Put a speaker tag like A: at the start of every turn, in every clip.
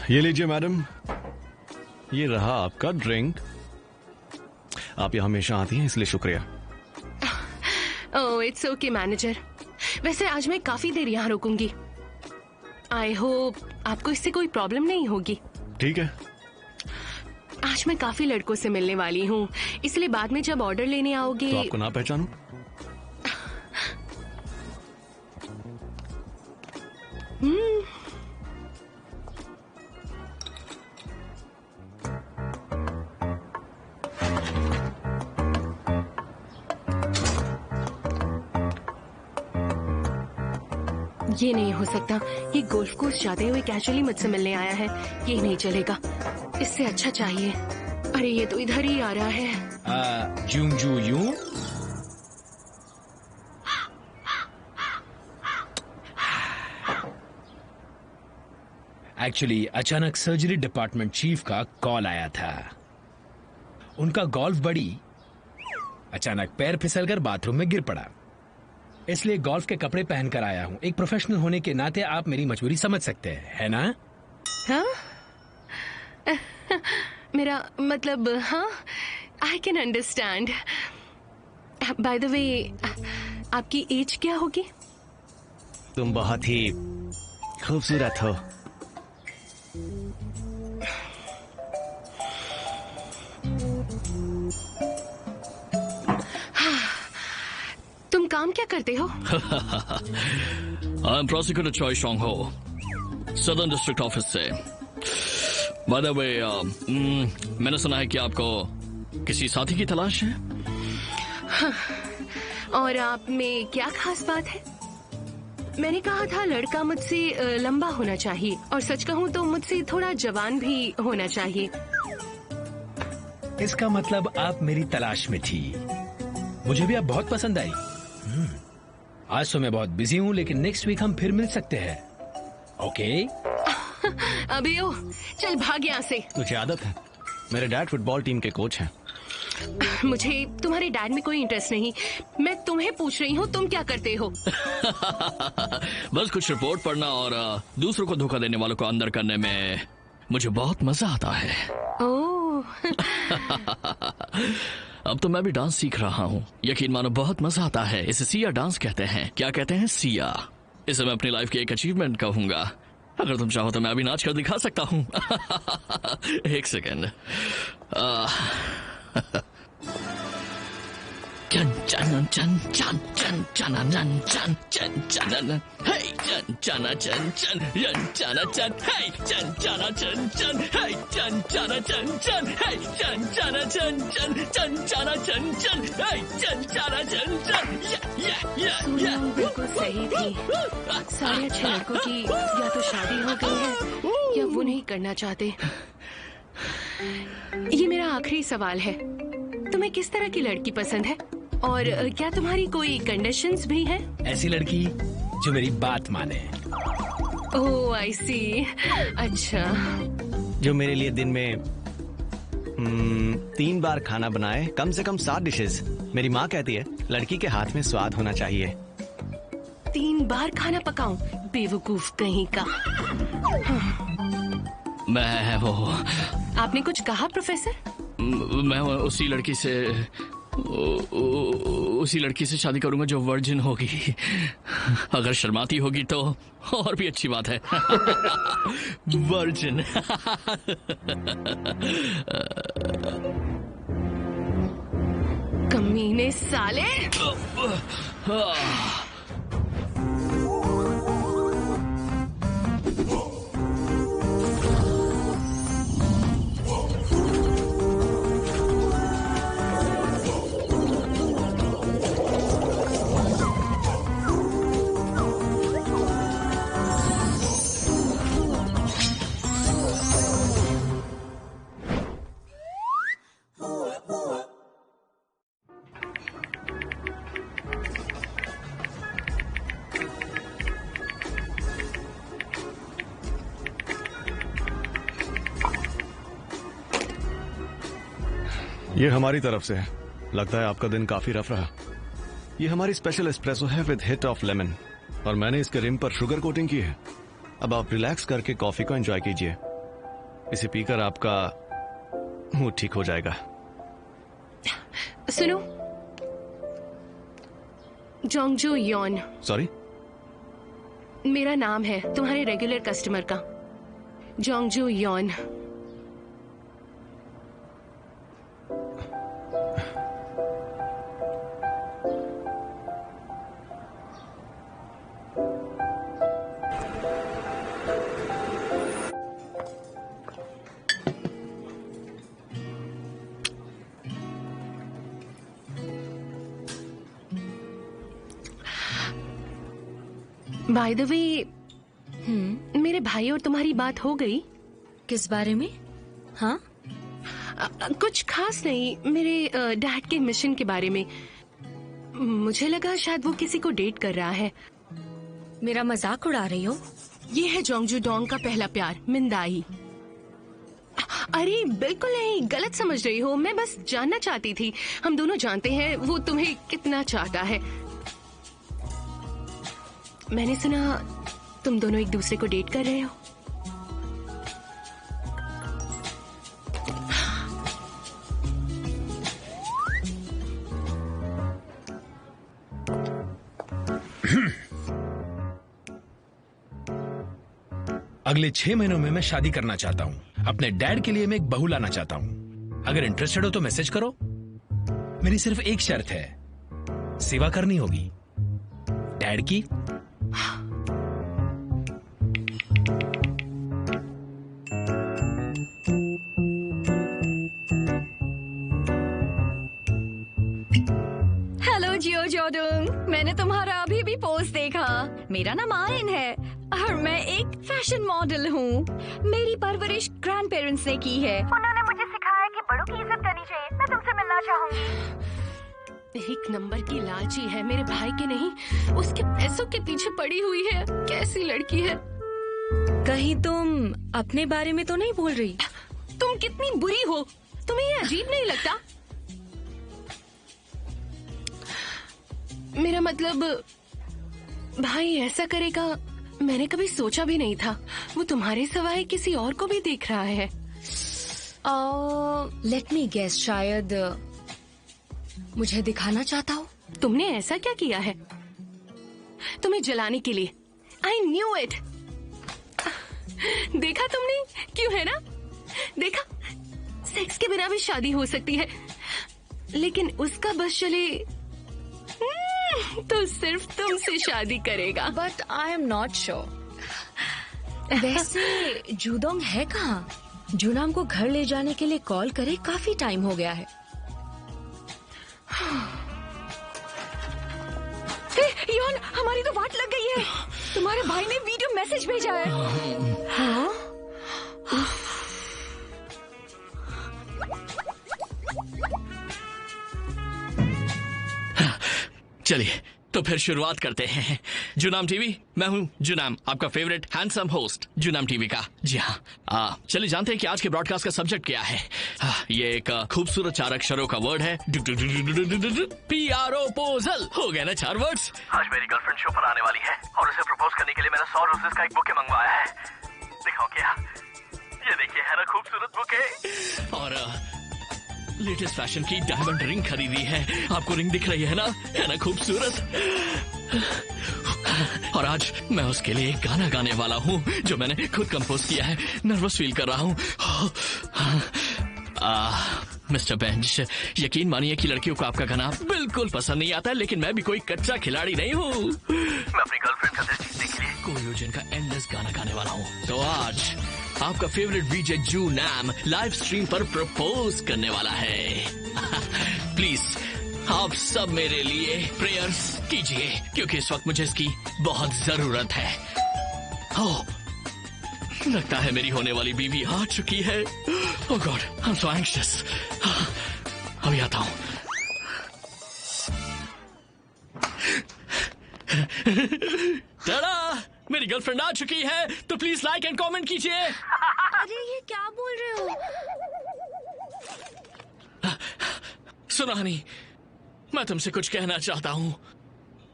A: ये लीजिए मैडम, ये रहा आपका ड्रिंक। आप यहाँ हमेशा आती हैं इसलिए शुक्रिया।
B: Oh it's okay manager. वैसे आज मैं काफी देर यहाँ रुकूंगी। आई होप आपको इससे कोई प्रॉब्लम नहीं होगी।
A: ठीक है।
B: आज मैं काफी लड़कों से मिलने वाली हूँ, इसलिए बाद में जब ऑर्डर लेने आओगे
A: तो आपको ना पहचानूं?
B: ये नहीं हो सकता। ये गोल्फ कोर्स जाते हुए कैजुअली मुझसे मिलने आया है। ये नहीं चलेगा, इससे अच्छा चाहिए। अरे ये तो इधर ही आ रहा है।
C: जूंजू यूं। एक्चुअली अचानक सर्जरी डिपार्टमेंट चीफ का कॉल आया था। उनका गोल्फ बड़ी अचानक पैर फिसलकर बाथरूम में गिर पड़ा, इसलिए गोल्फ के कपड़े पहनकर आया हूँ। एक प्रोफेशनल होने के नाते आप मेरी मजबूरी समझ सकते हैं, है ना?
B: हाँ? मेरा मतलब हाँ, I can understand. By the way, आपकी एज क्या होगी?
A: तुम बहुत ही खूबसूरत हो।
B: तुम काम क्या करते हो?
D: आई एम प्रोसिक्यूटर चॉय शोंग हो, सदर्न डिस्ट्रिक्ट ऑफिस से। बाय द वे, मैंने सुना है कि आपको किसी साथी की तलाश है।
B: हाँ, और आप में क्या खास बात है? मैंने कहा था लड़का मुझसे लंबा होना चाहिए, और सच कहूँ तो मुझसे थोड़ा जवान भी होना चाहिए।
C: इसका मतलब आप मेरी तलाश में थी। मुझे भी आप बहुत पसंद आई। आज तो मैं बहुत बिजी हूँ, लेकिन नेक्स्ट वीक हम फिर मिल सकते हैं, ओके?
B: अबे ओ, चल भाग यहाँ से।
A: मुझे आदत है, मेरे डैड फुटबॉल टीम के कोच हैं।
B: मुझे तुम्हारे डैड में कोई इंटरेस्ट नहीं। मैं तुम्हें पूछ रही हूँ तुम क्या करते हो?
D: बस कुछ रिपोर्ट पढ़ना और दूसरों को धोखा देने वालों को अंदर करने में मुझे बहुत मजा आता है।
B: ओह।
D: अब तो मैं भी डांस सीख रहा हूँ, यकीन मानो बहुत मजा आता है। इसे सिया डांस कहते हैं। क्या कहते हैं? सिया। इसे मैं अपनी लाइफ की एक अचीवमेंट कहूंगा। अगर तुम चाहो तो मैं अभी नाच कर दिखा सकता हूँ। एक सेकेंड। चन चन चन चन चन चन चन चन चन चन हे चन चन चन चन चन चन चन हे चन चन चन चन हे चन चन चन चन हे चन चन चन चन चन चन चन चन हे चन चन चन चन या
B: बिल्कुल सही थी। सारे अच्छे लड़कों की या तो शादी हो गई है या वो नहीं करना चाहते। ये मेरा आखिरी सवाल है, तुम्हें किस तरह की लड़की पसंद है, और क्या तुम्हारी कोई कंडीशंस भी हैं?
C: ऐसी लड़की जो मेरी बात माने।
B: ओह आई सी। अच्छा,
A: जो मेरे लिए दिन में 3 बार खाना बनाए, कम से कम 7 डिशेस। मेरी माँ कहती है लड़की के हाथ में स्वाद होना चाहिए।
B: 3 बार खाना पकाऊं? बेवकूफ कहीं का।
D: मैं वो
B: आपने कुछ कहा प्रोफेसर?
D: मैं उसी लड़की से शादी करूंगा जो वर्जिन होगी। अगर शर्माती होगी तो और भी अच्छी बात है। वर्जिन।
B: कमीने साले।
A: ये हमारी तरफ से है। लगता है आपका दिन काफी रफ रहा। ये हमारी स्पेशल एस्प्रेसो है विद हिट ऑफ लेमन, और मैंने इसके रिम पर शुगर कोटिंग की है। अब आप रिलैक्स करके कॉफी को एंजॉय कीजिए। इसे पीकर आपका मूड ठीक हो जाएगा।
B: सुनो, जोंगजू यॉन
A: सॉरी,
B: मेरा नाम है, तुम्हारे रेगुलर कस्टमर का, जोंगजू यॉन। बाय द वे, मेरे भाई और तुम्हारी बात हो गई?
E: किस बारे में? हाँ,
B: कुछ खास नहीं, मेरे डैड के मिशन के बारे में। मुझे लगा शायद वो किसी को डेट कर रहा है।
E: मेरा मजाक उड़ा रही हो?
B: ये है जोंगजू डोंग का पहला प्यार, मिंदाई। अरे बिल्कुल नहीं, गलत समझ रही हो, मैं बस जानना चाहती थी। हम दोनों जानते हैं वो तुम्हें कितना चाहता है। मैंने सुना तुम दोनों एक दूसरे को डेट कर रहे हो।
C: अगले 6 महीनों में मैं शादी करना चाहता हूँ। अपने डैड के लिए मैं एक बहू लाना चाहता हूँ। अगर इंटरेस्टेड हो तो मैसेज करो। मेरी सिर्फ एक शर्त है, सेवा करनी होगी डैड की।
E: हेलो जियो जोडुंग, मैंने तुम्हारा अभी भी पोस्ट देखा। मेरा नाम आर्यन है और मैं एक फैशन मॉडल हूँ। मेरी परवरिश ग्रैंड पेरेंट्स ने की है। उन्होंने मुझे सिखाया कि बड़ों की इज्जत करनी चाहिए। मैं तुमसे मिलना चाहूंगी।
B: एक नंबर की लालची है, मेरे भाई के नहीं, उसके पैसों के पीछे पड़ी हुई है। कैसी लड़की है।
E: कहीं तुम अपने बारे में तो नहीं बोल रही?
B: तुम कितनी बुरी हो, तुम्हें ये अजीब नहीं लगता? मेरा मतलब, भाई ऐसा करेगा मैंने कभी सोचा भी नहीं था। वो तुम्हारे सिवाय किसी और को भी देख रहा है।
E: लेट मी गेस, शायद मुझे दिखाना चाहता हो।
B: तुमने ऐसा क्या किया है? तुम्हें जलाने के लिए। I knew it. देखा तुमने, क्यों है ना? देखा, सेक्स के बिना भी शादी हो सकती है, लेकिन उसका बस चले तो सिर्फ तुमसे शादी करेगा।
E: But I am not sure. वैसे जूदोंग है कहाँ? जूनाम को घर ले जाने के लिए कॉल करे काफी टाइम हो गया है। योन, हमारी तो वाट लग गई है। तुम्हारे भाई ने वीडियो मैसेज भेजा है। हाँ?
D: चलिए तो फिर शुरुआत करते हैं। जुनाम टीवी, मैं हूं जुनाम, आपका फेवरेट हैंडसम होस्ट जुनाम टीवी का। जी हाँ, चलिए जानते हैं कि आज के ब्रॉडकास्ट का सब्जेक्ट क्या है। ये एक खूबसूरत 4 अक्षरों का वर्ड है, प्रोपोजल। हो गया ना 4 वर्ड्स।
F: आज मेरी गर्लफ्रेंड शो पर आने वाली है और उसे प्रपोज करने के लिए मैंने 100 रोजेस का एक बुके मंगवाया है। दिखाओ क्या? ये देखिए, है ना खूबसूरत बुके।
D: और लेटेस्ट फैशन की डायमंड रिंग खरीदी है। आपको रिंग दिख रही है ना खूबसूरत। और आज मैं उसके लिए एक गाना गाने वाला हूँ जो मैंने खुद कंपोज किया है। नर्वस फील कर रहा हूँ। मिस्टर बेंच, यकीन मानिए कि लड़कियों को आपका गाना बिल्कुल पसंद नहीं आता है, लेकिन मैं भी कोई कच्चा खिलाड़ी नहीं हूँ।
F: मैं अपनी गर्लफ्रेंड का दिल जीतने के लिए
D: कोयोजन का एंडलेस गाना गाने वाला हूँ। तो आज आपका फेवरेट वीजे जूनाम लाइव स्ट्रीम पर प्रपोज करने वाला है। प्लीज आप सब मेरे लिए प्रेयर्स कीजिए, क्योंकि इस वक्त मुझे इसकी बहुत जरूरत है। लगता है मेरी होने वाली बीवी आ चुकी है। Oh God, I am so anxious. अभी आता हूँ। टाडा, मेरी गर्लफ्रेंड आ चुकी है, तो प्लीज लाइक एंड कमेंट कीजिए।
E: अरे ये क्या बोल रहे हो?
D: सुनो हनी, मैं तुमसे कुछ कहना चाहता हूँ।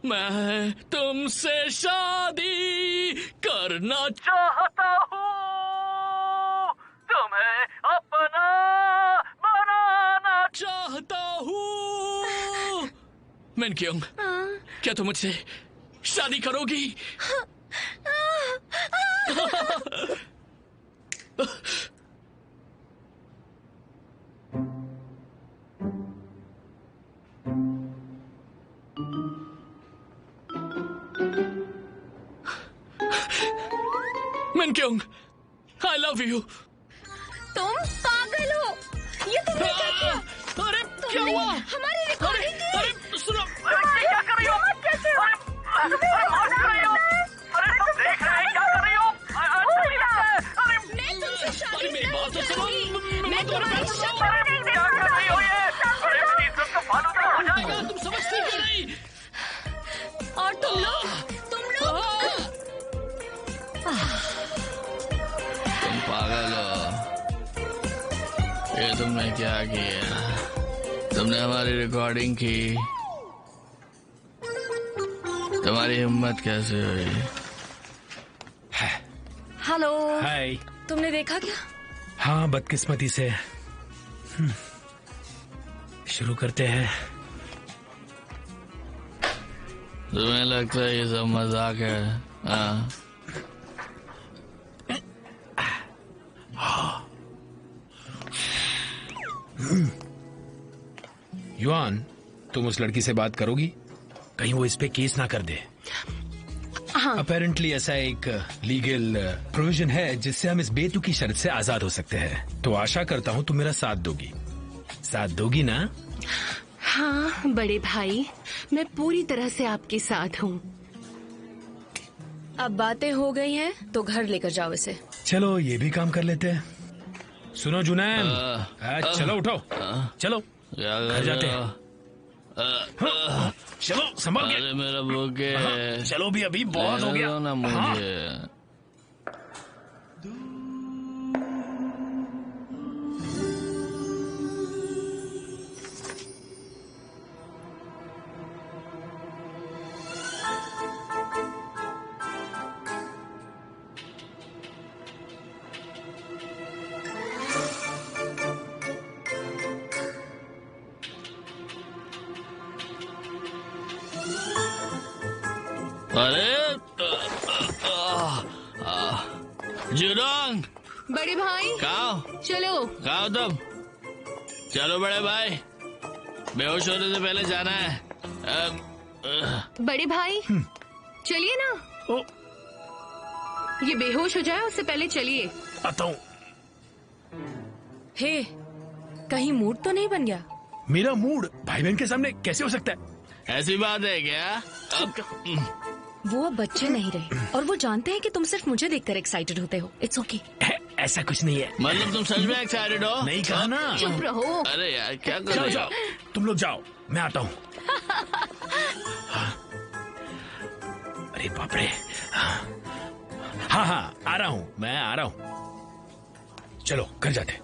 D: मैं तुमसे शादी करना
F: चाहता हूँ। तुम
D: मिनक्योंग, क्या तुम मुझसे शादी करोगी? मिनक्योंग, आई लव यू।
E: तुम पागल हो, ये तुमने क्या किया?
D: अरे क्या हुआ?
E: हमारी रिकॉर्डिंग की।
D: अरे सुनो,
F: क्या कर रही हो?
E: कैसे हो?
F: अरे तुम देख रहे हो क्या कर रही हो?
E: मैं तुमसे शादी
D: अरे मेरी बात तो
E: नहीं
D: सुनो,
E: करूंगी।
D: मैं
E: मैं
D: तुम्हारी
E: तुम्हारी
D: बात सुनो।
E: शक्ल नहीं देख
F: क्या कर रही हो ये? अरे प्लीज सब तो फालतू हो जाएगा।
D: तुम समझती क्यों नहीं?
E: और तुम लोग
D: तुम पागल हो। ये तुमने क्या किया? तुमने हमारी रिकॉर्डिंग की। तुम्हारी हिम्मत कैसे हुई?
E: हेलो,
C: हाय।
E: तुमने देखा क्या?
C: हाँ, बदकिस्मती से। शुरू करते हैं।
D: तुम्हें लगता है ये सब मजाक है? हाँ।
C: युआन, तुम उस लड़की से बात करोगी? कहीं वो इस पे केस ना कर दे।
B: हाँ।
C: अपेरेंटली ऐसा एक लीगल प्रोविजन है जिससे हम इस बेतुकी शर्त से आजाद हो सकते हैं। तो आशा करता हूँ तुम मेरा साथ दोगी। साथ दोगी ना?
B: हाँ बड़े भाई, मैं पूरी तरह से आपके साथ हूँ।
E: अब बातें हो गई हैं तो घर लेकर जाओ इसे।
C: चलो ये भी काम कर लेते हैं। सुनो जुनैन, चलो उठो, चलो
D: क्या
C: घर
D: कर
C: जाते
D: रहे
C: हैं।
D: हो?
C: चलो संभल के।
D: अरे मेरा बुके है।
C: चलो भी, अभी बहुत हो
D: रहने
C: गया।
D: दो ना
C: हाँ।
D: मुझे। अरे जुडोंग,
B: बड़े भाई
D: कहाँ
B: चलो।
D: कहाँ हो तुम? चलो बड़े भाई, बेहोश होने से पहले जाना है।
B: बड़े भाई चलिए ना।
C: ओ,
B: ये बेहोश हो जाए उससे पहले चलिए।
C: आता हूँ।
E: हे, कहीं मूड तो नहीं बन गया?
C: मेरा मूड भाई बहन के सामने कैसे हो सकता है?
D: ऐसी बात है क्या?
E: वो अब बच्चे नहीं रहे और वो जानते हैं कि तुम सिर्फ मुझे देखकर एक्साइटेड होते हो। It's okay.
C: ऐसा कुछ नहीं है।
D: मतलब तुम सच में एक्साइटेड हो?
C: नहीं कहा ना।
B: चुप रहो।
D: अरे यार क्या कर
C: जाओ
D: रहे
C: जाओ,
D: हो?
C: तुम लोग जाओ, मैं आता हूँ। अरे बाप रे। हाँ हाँ, आ रहा हूँ, मैं आ रहा हूँ। चलो घर जाते।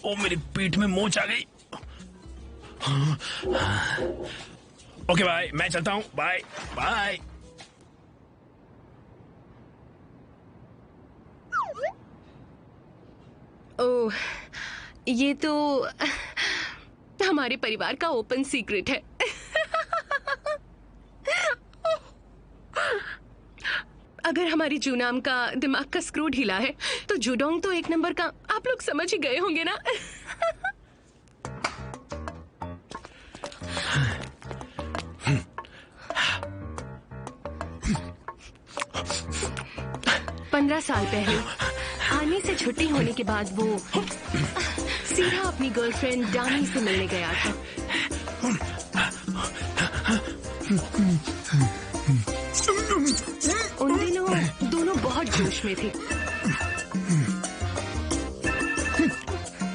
C: ओ मेरी पीठ में मोच आ गई। ओके बाय, मैं चलता हूँ। Bye bye.
B: ओह, ये तो हमारे परिवार का ओपन सीक्रेट है। अगर हमारी जूनाम का दिमाग का स्क्रू ढीला है तो जुडोंग तो एक नंबर का, आप लोग समझ ही गए होंगे ना। 15 साल पहले आर्मी से छुट्टी होने के बाद वो सीधा अपनी गर्लफ्रेंड डानी से मिलने गया था। उन दिनों दोनों बहुत जोश में थे।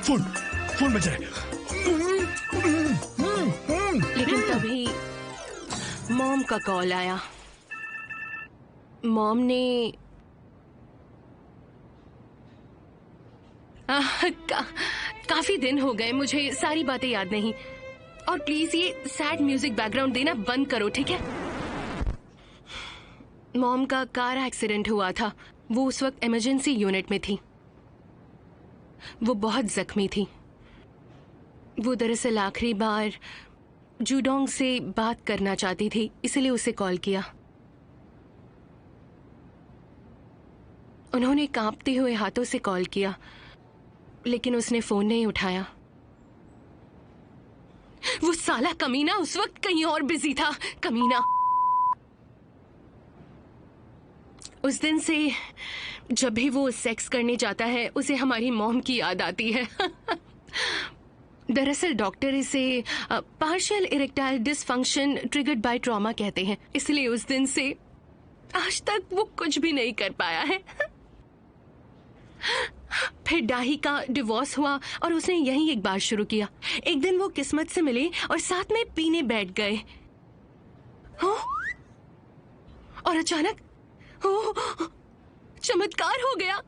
C: फोन बज रहा है।
B: लेकिन तभी मॉम का कॉल आया। मॉम ने काफी दिन हो गए, मुझे सारी बातें याद नहीं। और प्लीज ये सैड म्यूजिक बैकग्राउंड देना बंद करो, ठीक है? मॉम का कार एक्सीडेंट हुआ था। वो उस वक्त इमरजेंसी यूनिट में थी। वो बहुत जख्मी थी। वो दरअसल आखिरी बार जूडोंग से बात करना चाहती थी, इसलिए उसे कॉल किया। उन्होंने कांपते हुए हाथों से कॉल किया, लेकिन उसने फोन नहीं उठाया। वो साला कमीना उस वक्त कहीं और बिजी था। कमीना। उस दिन से जब भी वो सेक्स करने जाता है उसे हमारी मॉम की याद आती है। दरअसल डॉक्टर इसे partial erectile dysfunction triggered by trauma कहते हैं, इसलिए उस दिन से आज तक वो कुछ भी नहीं कर पाया है। फिर डाही का डिवोर्स हुआ और उसने यही एक बार शुरू किया। एक दिन वो किस्मत से मिले और साथ में पीने बैठ गए। हो? और अचानक हो, चमत्कार हो गया।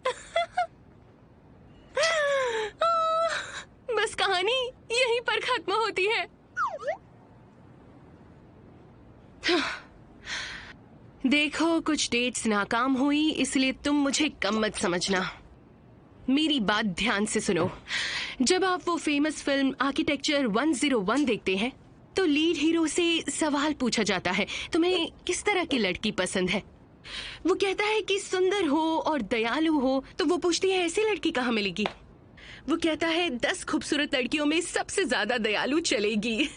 B: बस कहानी यहीं पर खत्म होती है। देखो, कुछ डेट्स नाकाम हुई, इसलिए तुम मुझे कम मत समझना। मेरी बात ध्यान से सुनो। जब आप वो फेमस फिल्म आर्किटेक्चर 101 देखते हैं तो लीड हीरो से सवाल पूछा जाता है, तुम्हें किस तरह की लड़की पसंद है? वो कहता है कि सुंदर हो और दयालु हो। तो वो पूछती है ऐसी लड़की कहाँ मिलेगी? वो कहता है 10 खूबसूरत लड़कियों में सबसे ज्यादा दयालु चलेगी।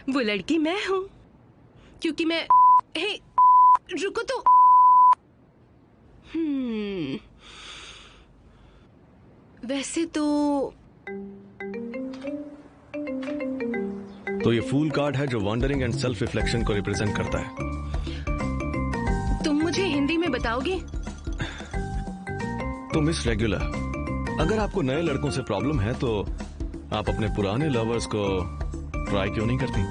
B: वो लड़की मैं हूं, क्योंकि मैं हे रुको वैसे
A: तो ये फूल कार्ड है जो वॉन्डरिंग एंड सेल्फ रिफ्लेक्शन को रिप्रेजेंट करता है।
B: तुम मुझे हिंदी में बताओगे?
A: तो मिस रेगुलर, अगर आपको नए लड़कों से प्रॉब्लम है तो आप अपने पुराने लवर्स को ट्राई क्यों नहीं करती?